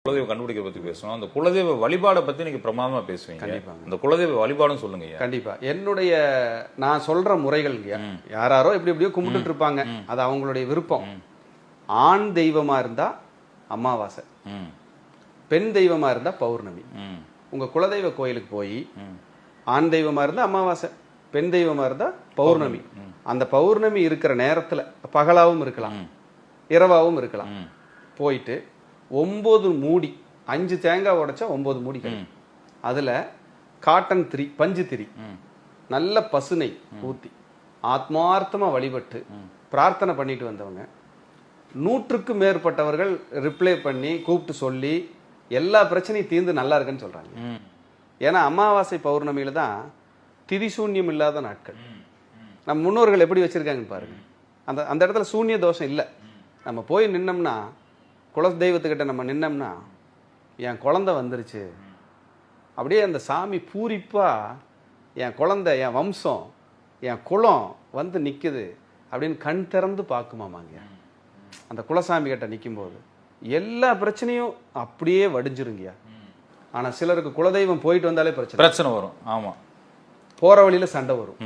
குலதெய்வ கண்டுபிடிக்க பத்தி பேசணும். அந்த குலதெய்வ வழிபாடை பத்தி நீங்க பிரமாதமா பேசுவீங்க. கண்டிப்பா அந்த குலதெய்வ வழிபாடும் சொல்லுங்க. கண்டிப்பா என்னுடைய நான் சொல்ற முறைகள் யாராரோ இப்படி இப்படியோ கும்பிட்டு இருப்பாங்க, அது அவங்களுடைய விருப்பம். ஆண் தெய்வமா இருந்தா அமாவாசை, பெண் தெய்வமா இருந்தா பௌர்ணமி. உங்க குலதெய்வ கோயிலுக்கு போய் ஆண் தெய்வமா இருந்தா அமாவாசை, பெண் தெய்வமா இருந்தா பௌர்ணமி. அந்த பௌர்ணமி இருக்கிற நேரத்துல பகலாவும் இருக்கலாம், இரவாவும் இருக்கலாம். போயிட்டு 9 மூடி, 5 தேங்காய் உடைச்சா 9 மூடி, அதுல காட்டன் திரி, பஞ்சு திரி, நல்ல பசுனை ஊத்தி ஆத்மார்த்தமா வழிபட்டு பிரார்த்தனை பண்ணிட்டு வந்தவங்க 100க்கு மேற்பட்டவர்கள் ரிப்ளை பண்ணி கூப்பிட்டு சொல்லி எல்லா பிரச்சனையும் தீர்ந்து நல்லா இருக்குன்னு சொல்றாங்க. ஏன்னா அமாவாசை பௌர்ணமியில தான் திரிசூன்யம் இல்லாத நாட்கள். நம்ம முன்னோர்கள் எப்படி வச்சிருக்காங்கன்னு பாருங்க. அந்த அந்த இடத்துல சூன்ய தோஷம் இல்லை. நம்ம போய் நின்னோம்னா, குல தெய்வத்துக்கிட்ட நம்ம நின்னோம்னா, என் குழந்தை வந்துருச்சு அப்படியே அந்த சாமி பூரிப்பா, என் குழந்தை, என் வம்சம், என் குலம் வந்து நிற்குது அப்படின்னு கண் திறந்து பார்க்குமாமாங்க. அந்த குலசாமி கிட்ட நிற்கும்போது எல்லா பிரச்சனையும் அப்படியே வடிஞ்சிருங்கய்யா. ஆனால் சிலருக்கு குலதெய்வம் போயிட்டு வந்தாலே பிரச்சனை வரும். ஆமாம், போகிற வழியில் சண்டை வரும்.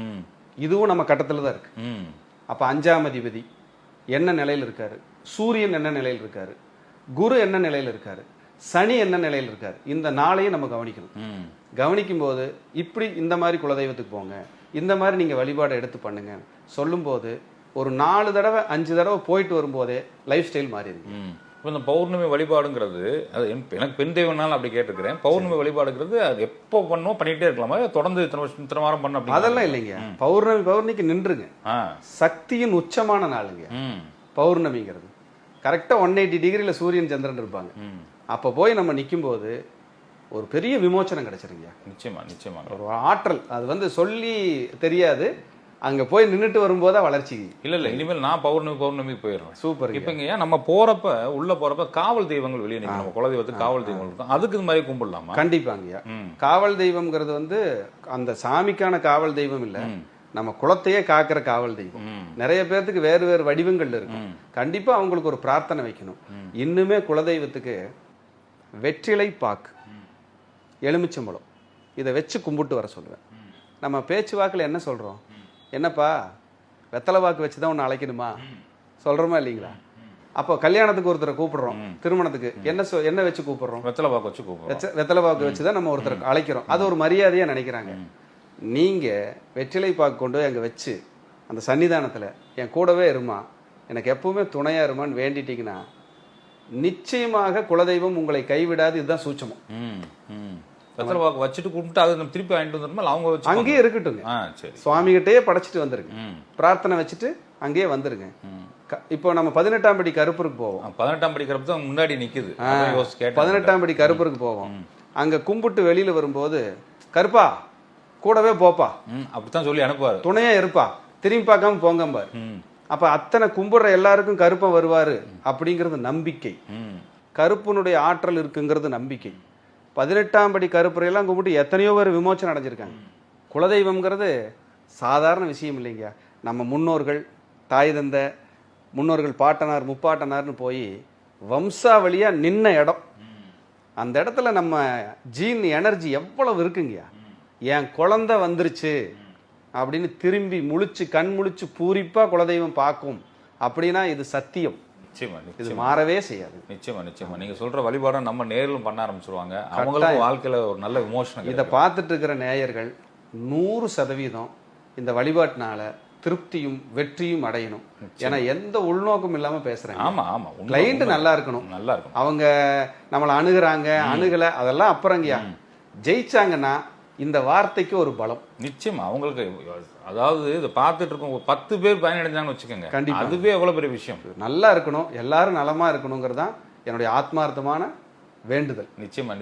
இதுவும் நம்ம கட்டத்தில் தான் இருக்கு. அப்போ 5ஆம் அதிபதி என்ன நிலையில் இருக்காரு, சூரியன் என்ன நிலையில் இருக்காரு, குரு என்ன நிலையில் இருக்காரு, சனி என்ன நிலையில் இருக்காரு, இந்த நாளையும் நம்ம கவனிக்கணும். கவனிக்கும் போது இப்படி இந்த மாதிரி குலதெய்வத்துக்கு போங்க, இந்த மாதிரி நீங்க வழிபாடு எடுத்து பண்ணுங்க சொல்லும்போது ஒரு 4 தடவை 5 தடவை போயிட்டு வரும்போதே லைஃப் ஸ்டைல் மாறிடுது. இப்போ இந்த பௌர்ணமி வழிபாடுங்கிறது, அது எனக்கு பெண் தெய்வம்னாலும் அப்படி கேட்டுக்கிறேன். பௌர்ணமி வழிபாடுங்கிறது அது எப்போ பண்ணுவோம், பண்ணிட்டே இருக்கலாமா, தொடர்ந்து இத்தனை வாரம் பண்ண அப்படி? அதெல்லாம் இல்லைங்க. பௌர்ணமிக்கு நின்றுங்க. சக்தியின் உச்சமான நாளுங்க பௌர்ணமிங்கிறது. கரெக்டாக 180 டிகிரியில் சூரியன் சந்திரன் இருப்பாங்க. அப்போ போய் நம்ம நிற்கும் போது ஒரு பெரிய விமோச்சனம் கிடைச்சிருங்க. நிச்சயமா ஒரு ஆற்றல், அது வந்து சொல்லி தெரியாது. அங்க போய் நின்றுட்டு வரும்போது வளர்ச்சி இல்ல. இனிமேல் நான் பௌர்ணமி போயிடுறேன். சூப்பர். இப்ப நம்ம போறப்ப உள்ள போறப்ப காவல் தெய்வங்கள் வெளியே நிற்கும். குலதெய்வத்துக்கு காவல் தெய்வங்கள் இருக்கும், அதுக்கு இது மாதிரி கும்பிடலாமா? கண்டிப்பாங்கய்யா. காவல் தெய்வம்ங்கிறது வந்து அந்த சாமிக்கான காவல் தெய்வம் இல்ல, நம்ம குலத்தையே காக்கிற காவல் தெய்வம். நிறைய பேர்த்துக்கு வேறு வேறு வடிவங்கள் இருக்கும். கண்டிப்பா அவங்களுக்கு ஒரு பிரார்த்தனை வைக்கணும். இன்னுமே குலதெய்வத்துக்கு வெற்றிலை பாக்கு, எலுமிச்சம்பழம் இதை வச்சு கும்பிட்டு வர சொல்லுவேன். நம்ம பேச்சு வாக்குல என்ன சொல்றோம், என்னப்பா வெத்தலை வாக்கு வச்சுதான் ஒன்று அழைக்கணுமா சொல்றோமா இல்லைங்களா? அப்போ கல்யாணத்துக்கு ஒருத்தரை கூப்பிடுறோம், திருமணத்துக்கு என்ன வச்சு கூப்பிடுறோம்? வெத்தலை வாக்கு வச்சு கூப்பிடுறோம். வெத்தலை வாக்கு வச்சுதான் நம்ம ஒருத்தரை அழைக்கிறோம். அது ஒரு மரியாதையா நினைக்கிறாங்க. நீங்க வெற்றிலை பாக்கு கொண்டு போய் அங்க வச்சு அந்த சன்னிதானத்துல என் கூடவே இருமா, எனக்கு எப்பவுமே துணையா இருமான்னு வேண்டிட்டீங்கன்னா நிச்சயமாக குலதெய்வம் உங்களை கைவிடாது. இதுதான் சூட்சமம். வெத்தலை வாக்கு வச்சுட்டு கும்பிட்டு அதை நம்ம திருப்பி வாங்கிட்டு வந்துருமா, அவங்க வச்சு அங்கேயே இருக்கட்டுங்க. சுவாமி கிட்டே படைச்சிட்டு வந்துருங்க, பிரார்த்தனை வச்சுட்டு அங்கேயே வந்துருங்க. இப்போ நம்ம 18ஆம் படி கருப்பருக்கு போவோம். 18ஆம் படி கருப்பு தான் முன்னாடி நிக்குது. 18ஆம் படி கருப்பருக்கு போவோம். அங்க கும்பிட்டு வெளியில வரும்போது, கருப்பா கூடவே போப்பா அப்படித்தான் சொல்லி அனுப்புவாரு, துணையா இருப்பா, திரும்பி பார்க்காம போங்கம்பாரு. அப்ப அத்தனை கும்பிடுற எல்லாருக்கும் கருப்பன் வருவாரு அப்படிங்கிறது நம்பிக்கை. கருப்பனுடைய ஆற்றல் இருக்குங்கிறது நம்பிக்கை. 18ஆம் படி கருப்பறையெல்லாம் கும்பிட்டு எத்தனையோ பேர் விமோச்சனம் அடைஞ்சிருக்காங்க. குலதெய்வம்ங்கிறது சாதாரண விஷயம் இல்லைங்க. நம்ம முன்னோர்கள், தாய் தந்த முன்னோர்கள், பாட்டனார் முப்பாட்டனார்னு போய் வம்சாவளியா நின்ன இடம். அந்த இடத்துல நம்ம ஜீன் எனர்ஜி எவ்வளவு இருக்குங்கய்யா. என் குழந்தை வந்துருச்சு அப்படின்னு திரும்பி முழிச்சு கண் முழிச்சு பூரிப்பா குலதெய்வம் பார்க்கும் அப்படின்னா இது சத்தியம். இது மாறவே செய்யாது. நிச்சயமா நீங்க சொல்ற வழிபாட நம்ம நேரிலும் பண்ண ஆரம்பிச்சிருவாங்க. அவங்களுக்கு வாழ்க்கையில ஒரு நல்ல விமோசனம். இதை பார்த்துட்டு இருக்கிற நேயர்கள் 100% இந்த வழிபாட்டினால திருப்தியும் வெற்றியும் அடையணும். ஏன்னா எந்த உள்நோக்கம் இல்லாம பேசுறாங்க. ஆமா கிளைண்ட் நல்லா இருக்கணும். அவங்க நம்மளை அணுகுறாங்க, அணுகல அதெல்லாம் அப்புறங்கய்யா. ஜெயிச்சாங்கன்னா இந்த வார்த்தைக்கு ஒரு பலம் நிச்சயமா அவங்களுக்கு. அதாவது இதை பார்த்துட்டு இருக்கோம் 10 பேர் பயனடைஞ்சாங்கன்னு வச்சுக்கோங்க, கண்டிப்பா அதுவே எவ்வளவு பெரிய விஷயம். நல்லா இருக்கணும், எல்லாரும் நலமா இருக்கணுங்கிறது தான் என்னுடைய ஆத்மார்த்தமான வேண்டுதல். நிச்சயமா